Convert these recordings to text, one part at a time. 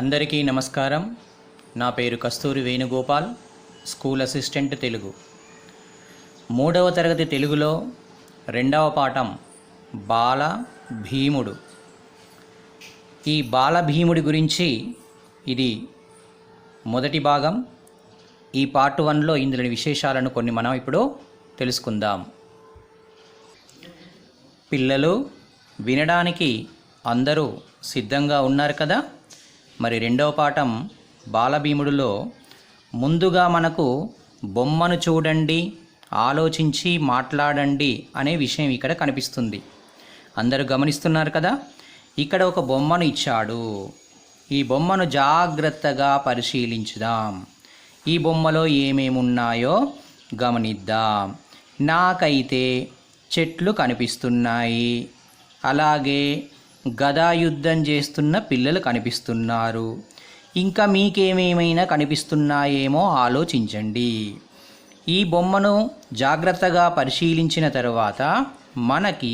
అందరికీ నమస్కారం. నా పేరు కస్తూరి వేణుగోపాల్, స్కూల్ అసిస్టెంట్ తెలుగు. 3వ తరగతి తెలుగులో 2వ పాఠం బాల భీముడు. ఈ బాల భీముడి గురించి ఇది మొదటి భాగం. ఈ పార్ట్ 1లో ఇందులోని విశేషాలను కొన్ని మనం ఇప్పుడు తెలుసుకుందాం. పిల్లలు వినడానికి అందరూ సిద్ధంగా ఉన్నారు కదా. మరి 2వ పాఠం బాలభీముడిలో ముందుగా మనకు బొమ్మను చూడండి, ఆలోచించి మాట్లాడండి అనే విషయం ఇక్కడ కనిపిస్తుంది. అందరూ గమనిస్తున్నారు కదా. ఇక్కడ ఒక బొమ్మను ఇచ్చాడు. ఈ బొమ్మను జాగ్రత్తగా పరిశీలించుదాం. ఈ బొమ్మలో ఏమేమి ఉన్నాయో గమనిద్దాం. నాకైతే చెట్లు కనిపిస్తున్నాయి, అలాగే గదా యుద్ధం చేస్తున్న పిల్లలు కనిపిస్తున్నారు. ఇంకా మీకేమేమైనా కనిపిస్తున్నాయేమో ఆలోచించండి. ఈ బొమ్మను జాగ్రత్తగా పరిశీలించిన తర్వాత మనకి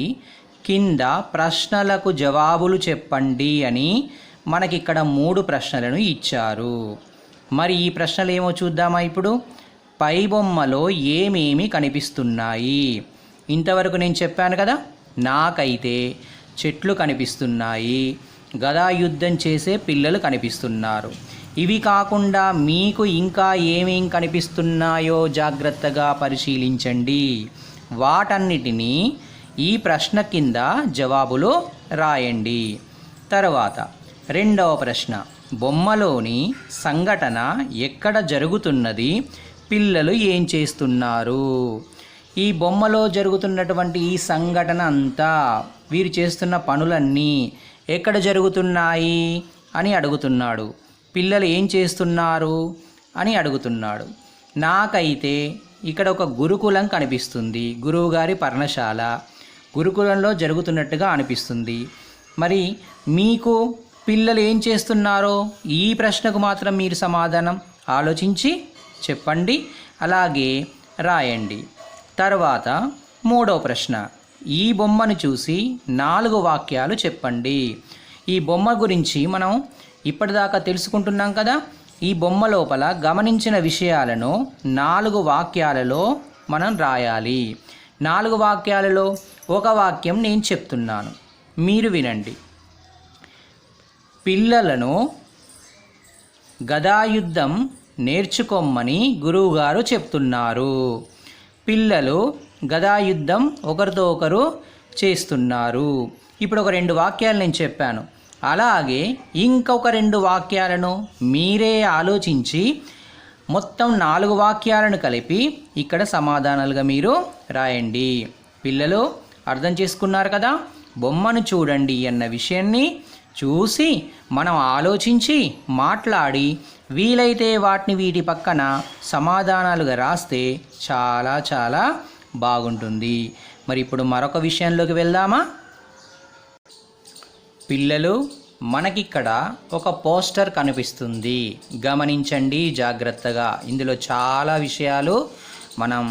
కింద ప్రశ్నలకు జవాబులు చెప్పండి అని మనకిక్కడ 3 ప్రశ్నలను ఇచ్చారు. మరి ఈ ప్రశ్నలు ఏమో చూద్దామా ఇప్పుడు. పై బొమ్మలో ఏమేమి కనిపిస్తున్నాయి? ఇంతవరకు నేను చెప్పాను కదా, నాకైతే చెట్లు కనిపిస్తున్నాయి, గదా యుద్ధం చేసే పిల్లలు కనిపిస్తున్నారు. ఇవి కాకుండా మీకు ఇంకా ఏమేం కనిపిస్తున్నాయో జాగ్రత్తగా పరిశీలించండి. వాటన్నిటినీ ఈ ప్రశ్న కింద జవాబులు రాయండి. తర్వాత 2వ ప్రశ్న, బొమ్మలోని సంఘటన ఎక్కడ జరుగుతున్నది? పిల్లలు ఏం చేస్తున్నారు? ఈ బొమ్మలో జరుగుతున్నటువంటి ఈ సంఘటన అంతా, వీరు చేస్తున్న పనులన్నీ ఎక్కడ జరుగుతున్నాయి అని అడుగుతున్నాడు. పిల్లలు ఏం చేస్తున్నారు అని అడుగుతున్నాడు. నాకైతే ఇక్కడ ఒక గురుకులం కనిపిస్తుంది, గురువుగారి పర్ణశాల, గురుకులంలో జరుగుతున్నట్టుగా అనిపిస్తుంది. మరి మీకు పిల్లలు ఏం చేస్తున్నారో ఈ ప్రశ్నకు మాత్రం మీరు సమాధానం ఆలోచించి చెప్పండి, అలాగే రాయండి. తర్వాత 3వ ప్రశ్న, ఈ బొమ్మను చూసి 4 వాక్యాలు చెప్పండి. ఈ బొమ్మ గురించి మనం ఇప్పటిదాకా తెలుసుకుంటున్నాం కదా. ఈ బొమ్మ లోపల గమనించిన విషయాలను 4 వాక్యాలలో మనం రాయాలి. 4 వాక్యాలలో ఒక వాక్యం నేను చెప్తున్నాను, మీరు వినండి. పిల్లలను గదాయుద్ధం నేర్చుకోమని గురువుగారు చెప్తున్నారు. పిల్లలు గదాయుద్ధం ఒకరితో ఒకరు చేస్తున్నారు. ఇప్పుడు ఒక 2 వాక్యాలు నేను చెప్పాను. అలాగే ఇంకొక 2 వాక్యాలను మీరే ఆలోచించి మొత్తం 4 వాక్యాలను కలిపి ఇక్కడ సమాధానాలుగా మీరు రాయండి. పిల్లలు అర్థం చేసుకున్నారు కదా. బొమ్మను చూడండి అన్న విషయాన్ని చూసి మనం ఆలోచించి మాట్లాడి వీలైతే వాటిని వీటి పక్కన సమాధానాలుగా రాస్తే చాలా చాలా బాగుంటుంది. మరి ఇప్పుడు మరొక విషయంలోకి వెళ్దామా. పిల్లలు, మనకిక్కడ ఒక పోస్టర్ కనిపిస్తుంది, గమనించండి జాగ్రత్తగా. ఇందులో చాలా విషయాలు మనం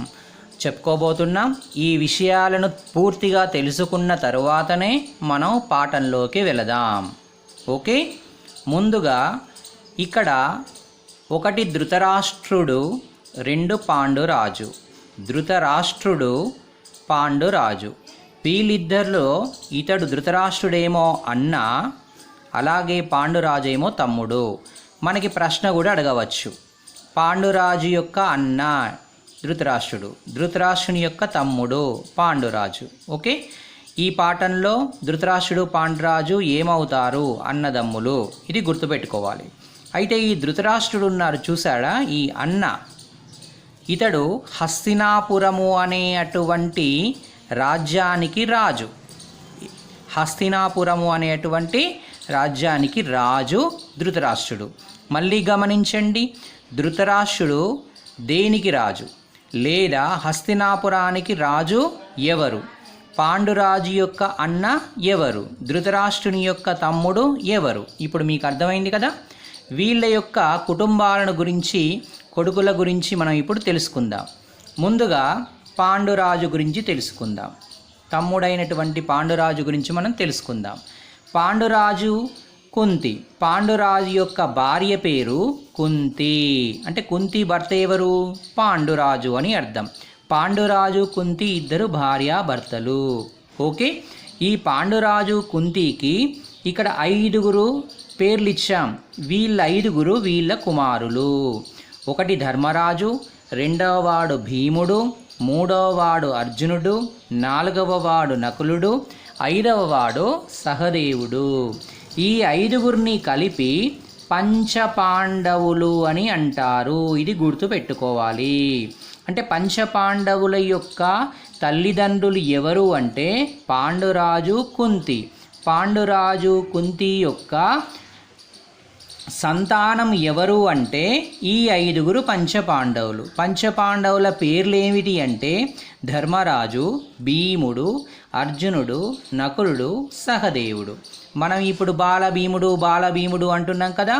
చెప్పుకోబోతున్నాం. ఈ విషయాలను పూర్తిగా తెలుసుకున్న తరువాతనే మనం పాఠంలోకి వెళదాం. ఓకే. ముందుగా ఇక్కడ 1 ధృతరాష్ట్రుడు, 2 పాండురాజు. ధృతరాష్ట్రుడు, పాండురాజు, వీళ్ళిద్దరిలో ఇతడు ధృతరాష్ట్రుడేమో అన్న, అలాగే పాండురాజు ఏమో తమ్ముడు. మనకి ప్రశ్న కూడా అడగవచ్చు. పాండురాజు యొక్క అన్న ధృతరాష్ట్రుడు, ధృతరాష్ట్రుని యొక్క తమ్ముడు పాండురాజు. ఓకే. ఈ పాఠంలో ధృతరాష్ట్రుడు పాండురాజు ఏమవుతారు? అన్నదమ్ములు. ఇది గుర్తుపెట్టుకోవాలి. అయితే ఈ ధృతరాష్ట్రుడు ఉన్నారు చూసాడా, ఈ అన్న, ఇతడు హస్తినాపురము అనే అటువంటి రాజ్యానికి రాజు. హస్తినాపురము అనేటువంటి రాజ్యానికి రాజు ధృతరాష్ట్రుడు. మళ్ళీ గమనించండి, ధృతరాష్ట్రుడు దేనికి రాజు, లేదా హస్తినాపురానికి రాజు ఎవరు? పాండురాజు యొక్క అన్న ఎవరు? ధృతరాష్ట్రుని యొక్క తమ్ముడు ఎవరు? ఇప్పుడు మీకు అర్థమైంది కదా. వీళ్ళ యొక్క కుటుంబాలను గురించి, కొడుకుల గురించి మనం ఇప్పుడు తెలుసుకుందాం. ముందుగా పాండురాజు గురించి తెలుసుకుందాం. తమ్ముడైనటువంటి పాండురాజు గురించి మనం తెలుసుకుందాం. పాండురాజు కుంతి. పాండురాజు యొక్క భార్య పేరు కుంతి. అంటే కుంతి భర్త ఎవరు? పాండురాజు అని అర్థం. పాండురాజు కుంతి ఇద్దరు భార్యాభర్తలు. ఓకే, ఈ పాండురాజు కుంతికి ఇక్కడ 5 పేర్లు ఇచ్చాం. వీళ్ళ 5 వీళ్ళ కుమారులు. ఒకటి ధర్మరాజు, రెండవ వాడు భీముడు, మూడవ వాడు అర్జునుడు, నాలుగవ వాడు నకులుడు, 5వ వాడు సహదేవుడు. ఈ 5 కలిపి పంచపాండవులు అని అంటారు. ఇది గుర్తుపెట్టుకోవాలి. అంటే పంచపాండవుల యొక్క తల్లిదండ్రులు ఎవరు అంటే పాండురాజు కుంతి. పాండురాజు కుంతి యొక్క సంతానం ఎవరు అంటే ఈ 5 పంచపాండవులు. పంచపాండవుల పేర్లు ఏమిటి అంటే ధర్మరాజు, భీముడు, అర్జునుడు, నకులుడు, సహదేవుడు. మనం ఇప్పుడు బాలభీముడు అంటున్నాం కదా,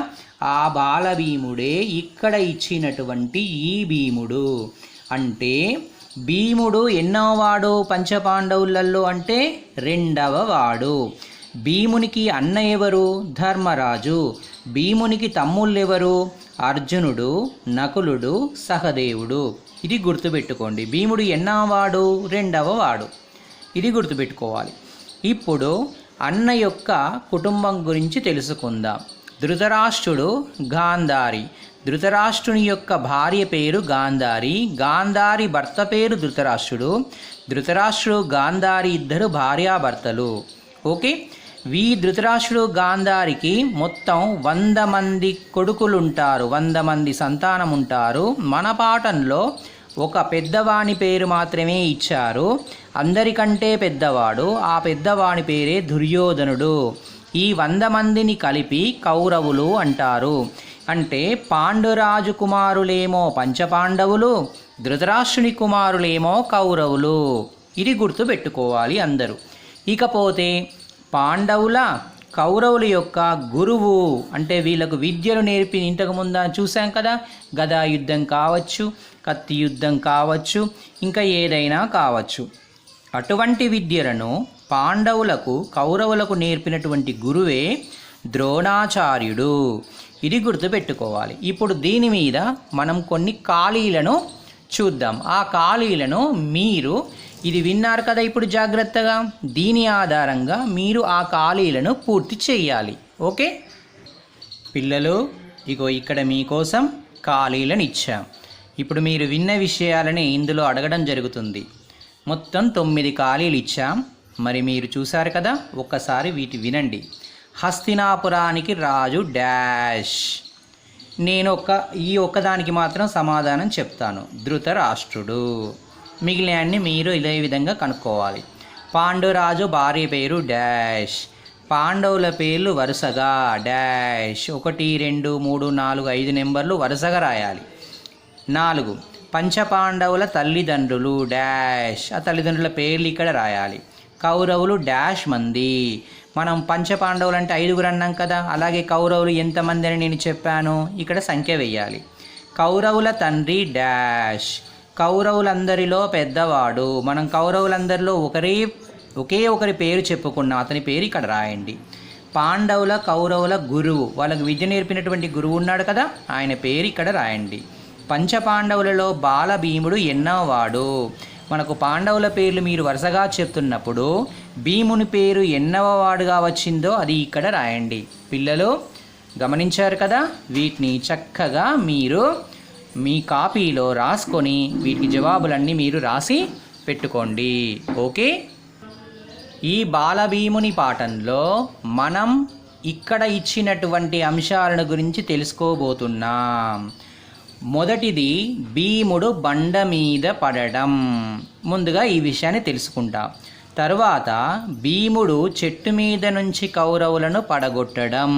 ఆ బాలభీముడే ఇక్కడ ఇచ్చినటువంటి ఈ భీముడు. అంటే భీముడు ఎన్నవ వాడు పంచపాండవులలో అంటే 2వ వాడు. భీమునికి అన్న ఎవరు? ధర్మరాజు. భీమునికి తమ్ముళ్ళు ఎవరు? అర్జునుడు, నకులుడు, సహదేవుడు. ఇది గుర్తుపెట్టుకోండి. భీముడు ఎన్నవ వాడు? 2వ వాడు. ఇది గుర్తుపెట్టుకోవాలి. ఇప్పుడు అన్న యొక్క కుటుంబం గురించి తెలుసుకుందాం. ధృతరాష్ట్రుడు గాంధారి. ధృతరాష్ట్రుని యొక్క భార్య పేరు గాంధారి. గాంధారి భర్త పేరు ధృతరాష్ట్రుడు. ధృతరాష్ట్రుడు గాంధారి ఇద్దరు భార్యాభర్తలు. ఓకే, ధృతరాష్ట్రుడు గాంధారికి మొత్తం 100 మంది కొడుకులుంటారు, 100 మంది సంతానం ఉంటారు. మన పాఠంలో ఒక పెద్దవాని పేరు మాత్రమే ఇచ్చారు. అందరికంటే పెద్దవాడు, ఆ పెద్దవాని పేరే దుర్యోధనుడు. ఈ 100 మందిని కలిపి కౌరవులు అంటారు. అంటే పాండురాజు కుమారులేమో పంచపాండవులు, ధృతరాష్ట్రుని కుమారులేమో కౌరవులు. ఇది గుర్తుపెట్టుకోవాలి అందరూ. ఇకపోతే పాండవుల కౌరవుల యొక్క గురువు అంటే వీళ్ళకు విద్యలు నేర్పి ఇంతకుముందు చూసాం కదా, గదా యుద్ధం కావచ్చు, కత్తి యుద్ధం కావచ్చు, ఇంకా ఏదైనా కావచ్చు. అటువంటి విద్యలను పాండవులకు కౌరవులకు నేర్పినటువంటి గురువే ద్రోణాచార్యుడు. ఇది గుర్తుపెట్టుకోవాలి. ఇప్పుడు దీని మీద మనం కొన్ని ఖాళీలను చూద్దాం. ఆ ఖాళీలను మీరు ఇది విన్నారు కదా, ఇప్పుడు జాగ్రత్తగా దీని ఆధారంగా మీరు ఆ ఖాళీలను పూర్తి చేయాలి. ఓకే పిల్లలు, ఇక్కడ మీకోసం ఖాళీలను ఇచ్చాం. ఇప్పుడు మీరు విన్న విషయాలని ఇందులో అడగడం జరుగుతుంది. మొత్తం 9 ఖాళీలు ఇచ్చాం. మరి మీరు చూశారు కదా, ఒక్కసారి వీటి వినండి. హస్తినాపురానికి రాజు డాష్. నేను ఈ ఒక్కదానికి మాత్రం సమాధానం చెప్తాను, ధృతరాష్ట్రుడు. మిగిలినన్ని మీరు ఇదే విధంగా కనుక్కోవాలి. పాండురాజు భార్య పేరు డాష్. పాండవుల పేర్లు వరుసగా డాష్ 1 2 3 4 5 నెంబర్లు వరుసగా రాయాలి. 4 పంచపాండవుల తల్లిదండ్రులు డాష్. ఆ తల్లిదండ్రుల పేర్లు ఇక్కడ రాయాలి. కౌరవులు డాష్ మంది. మనం పంచపాండవులు అంటే 5 అన్నాం కదా, అలాగే కౌరవులు ఎంతమంది అని నేను చెప్పాను, ఇక్కడ సంఖ్య వేయాలి. కౌరవుల తండ్రి డాష్. కౌరవులందరిలో పెద్దవాడు. మనం కౌరవులందరిలో ఒకే ఒకరి పేరు చెప్పుకున్నాం, అతని పేరు ఇక్కడ రాయండి. పాండవుల కౌరవుల గురువు, వాళ్ళకు విద్య నేర్పినటువంటి గురువు ఉన్నాడు కదా, ఆయన పేరు ఇక్కడ రాయండి. పంచపాండవులలో బాలభీముడు ఎన్నవవాడు. మనకు పాండవుల పేర్లు మీరు వరుసగా చెప్తున్నప్పుడు భీముని పేరు ఎన్నవ వాడుగా వచ్చిందో అది ఇక్కడ రాయండి. పిల్లలు గమనించారు కదా, వీటిని చక్కగా మీరు మీ కాపీలో రాసుకొని వీటికి జవాబులన్నీ మీరు రాసి పెట్టుకోండి. ఓకే, ఈ బాలభీముని పాఠంలో మనం ఇక్కడ ఇచ్చినటువంటి అంశాలను గురించి తెలుసుకోబోతున్నాం. మొదటిది భీముడు బండ మీద పడడం. ముందుగా ఈ విషయాన్ని తెలుసుకుంటాం. తర్వాత భీముడు చెట్టు మీద నుంచి కౌరవులను పడగొట్టడం.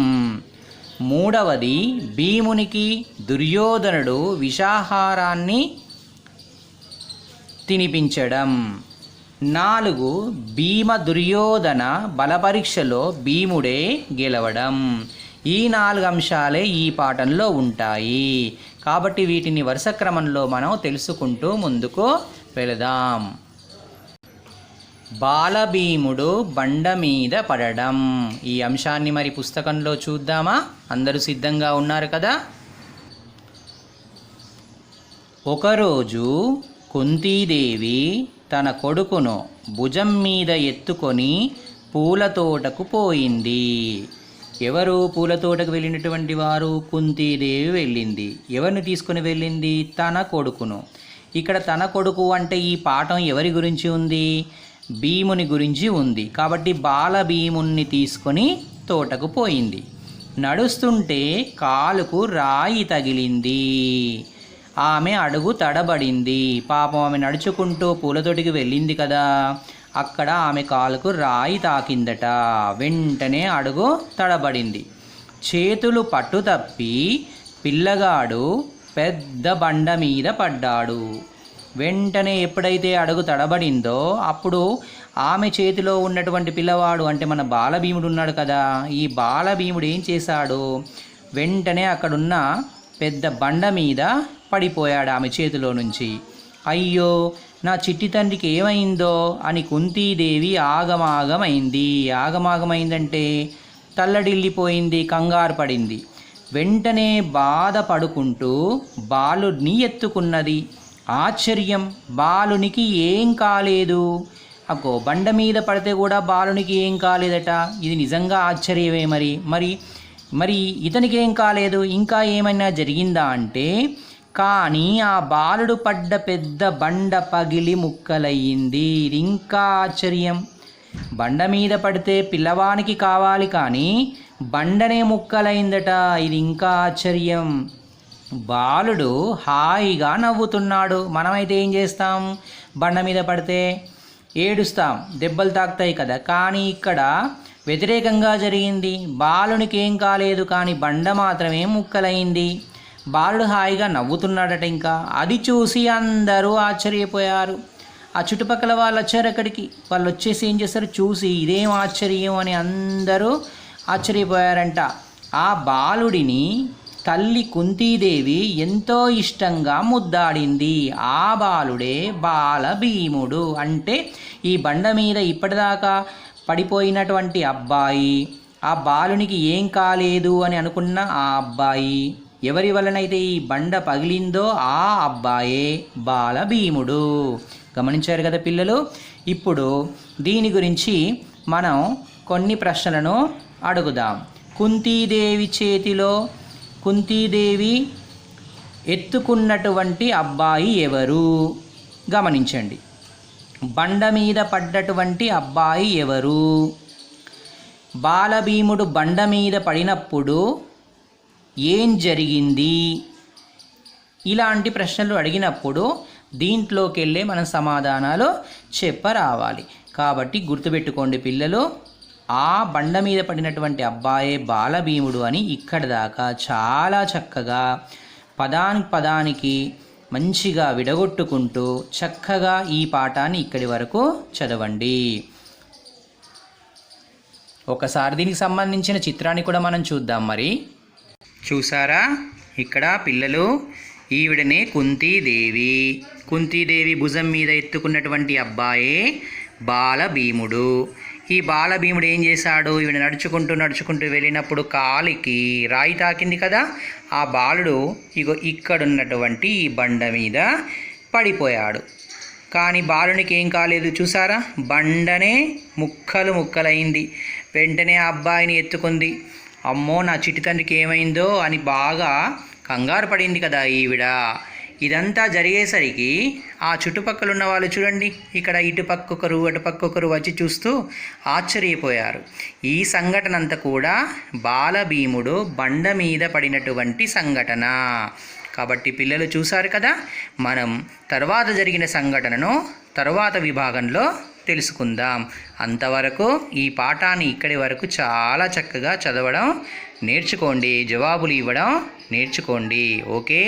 మూడవది భీమునికి దుర్యోధనుడు విషాహారాన్ని తినిపించడం. 4 భీమ దుర్యోధన బలపరీక్షలో భీముడే గెలవడం. ఈ 4 అంశాలే ఈ పాఠంలో ఉంటాయి. కాబట్టి వీటిని వరుస క్రమంలో మనం తెలుసుకుంటూ ముందుకు వెళదాం. బాలభీముడు బండ మీద పడడం. ఈ అంశాన్ని మరి పుస్తకంలో చూద్దామా? అందరూ సిద్ధంగా ఉన్నారు కదా? ఒకరోజు కుంతీదేవి తన కొడుకును భుజం మీద ఎత్తుకొని పూల తోటకు పోయింది. ఎవరు పూల తోటకు వెళ్ళినటువంటి వారు? కుంతీదేవి వెళ్ళింది. ఎవరిని తీసుకుని వెళ్ళింది? తన కొడుకును. ఇక్కడ తన కొడుకు అంటే ఈ పాఠం ఎవరి గురించి ఉంది? భీముని గురించి ఉంది. కాబట్టి బాల భీముణ్ణి తీసుకొని తోటకు పోయింది. నడుస్తుంటే కాలుకు రాయి తగిలింది. ఆమె అడుగు తడబడింది. పాపం ఆమె నడుచుకుంటూ పూలతోటికి వెళ్ళింది కదా, అక్కడ ఆమె కాలుకు రాయి తాకిందట. వెంటనే అడుగు తడబడింది. చేతులు పట్టు తప్పి పిల్లగాడు పెద్ద బండ మీద పడ్డాడు. వెంటనే ఎప్పుడైతే అడుగు తడబడిందో అప్పుడు ఆమె చేతిలో ఉన్నటువంటి పిల్లవాడు అంటే మన బాలభీముడు ఉన్నాడు కదా, ఈ బాలభీముడు ఏం చేశాడు? వెంటనే అక్కడున్న పెద్ద బండ మీద పడిపోయాడు ఆమె చేతిలో నుంచి. అయ్యో, నా చిట్టి తండ్రికి ఏమైందో అని కుంతీదేవి ఆగమాగమైంది. ఆగమాగమైందంటే తల్లడిల్లిపోయింది, కంగారు పడింది. వెంటనే బాధపడుకుంటూ బాలుని ఎత్తుకున్నది. ఆశ్చర్యం, బాలునికి ఏం కాలేదు. అక్కో బండ మీద పడితే కూడా బాలునికి ఏం కాలేదట. ఇది నిజంగా ఆశ్చర్యమే. మరి ఇతనికి ఏం కాలేదు, ఇంకా ఏమైనా జరిగిందా అంటే, కానీ ఆ బాలుడు పడ్డ పెద్ద బండ పగిలి ముక్కలయ్యింది. ఇది ఇంకా ఆశ్చర్యం. బండ మీద పడితే పిల్లవానికి కావాలి, కానీ బండనే ముక్కలైందట. ఇది ఇంకా ఆశ్చర్యం. బాలుడు హాయిగా నవ్వుతున్నాడు. మనమైతే ఏం చేస్తాం? బండ మీద పడితే ఏడుస్తాం, దెబ్బలు తాకుతాయి కదా. కానీ ఇక్కడ వ్యతిరేకంగా జరిగింది. బాలునికి ఏం కాలేదు, కానీ బండ మాత్రమే ముక్కలైంది. బాలుడు హాయిగా నవ్వుతున్నాడట. ఇంకా అది చూసి అందరూ ఆశ్చర్యపోయారు. ఆ చుట్టుపక్కల వాళ్ళు వచ్చారు అక్కడికి. వాళ్ళు వచ్చేసి ఏం చేస్తారు? చూసి ఇదేం ఆశ్చర్యం అని అందరూ ఆశ్చర్యపోయారంట. ఆ బాలుడిని తల్లి కుంతీదేవి ఎంతో ఇష్టంగా ముద్దాడింది. ఆ బాలుడే బాల భీముడు. అంటే ఈ బండ మీద ఇప్పటిదాకా పడిపోయినటువంటి అబ్బాయి, ఆ బాలునికి ఏం కాలేదు అని అనుకున్న ఆ అబ్బాయి, ఎవరి వలనైతే ఈ బండ పగిలిందో ఆ అబ్బాయే బాల భీముడు. గమనించారు కదా పిల్లలు? ఇప్పుడు దీని గురించి మనం కొన్ని ప్రశ్నలను అడుగుదాం. కుంతీదేవి చేతిలో కుంతీదేవి ఎత్తుకున్నటువంటి అబ్బాయి ఎవరు? గమనించండి. బండ మీద పడ్డటువంటి అబ్బాయి ఎవరు? బాలభీముడు బండ మీద పడినప్పుడు ఏం జరిగింది? ఇలాంటి ప్రశ్నలు అడిగినప్పుడు దీంట్లోకి వెళ్ళే మనం సమాధానాలు చెప్పరావాలి. కాబట్టి గుర్తుపెట్టుకోండి పిల్లలు, ఆ బండ మీద పడినటువంటి అబ్బాయే బాలభీముడు అని ఇక్కడ దాకా చాలా చక్కగా పదానికి మంచిగా విడగొట్టుకుంటూ చక్కగా ఈ పాఠాన్ని ఇక్కడి వరకు చదవండి. ఒకసారి దీనికి సంబంధించిన చిత్రాన్ని కూడా మనం చూద్దాం. మరి చూసారా? ఇక్కడ పిల్లలు, ఈవిడనే కుంతీదేవి. కుంతీదేవి భుజం మీద ఎత్తుకున్నటువంటి అబ్బాయే బాలభీముడు. ఈ బాలభీముడు ఏం చేశాడు? ఈవిడ నడుచుకుంటూ వెళ్ళినప్పుడు కాలికి రాయి తాకింది కదా. ఆ బాలుడు ఇక్కడున్నటువంటి ఈ బండ మీద పడిపోయాడు. కానీ బాలునికి ఏం కాలేదు. చూసారా? బండనే ముక్కలైంది. వెంటనే ఆ అబ్బాయిని ఎత్తుకుంది. అమ్మో, నా చిట్టి తండ్రికి ఏమైందో అని బాగా కంగారు పడింది కదా ఈవిడ. ఇదంతా జరిగేసరికి ఆ చుట్టుపక్కల ఉన్న వాళ్ళు చూడండి, ఇక్కడ ఇటుపక్కొకరు అటుపక్కొకరు వచ్చి చూస్తూ ఆశ్చర్యపోయారు. ఈ సంఘటన అంతా కూడా బాలభీముడు బండ మీద పడినటువంటి సంఘటన. కాబట్టి పిల్లలు చూశారు కదా. మనం తర్వాత జరిగిన సంఘటనను తర్వాత విభాగంలో తెలుసుకుందాం. అంతవరకు ఈ పాఠాన్ని ఇక్కడి వరకు చాలా చక్కగా చదవడం నేర్చుకోండి, జవాబులు ఇవ్వడం నేర్చుకోండి. ఓకే.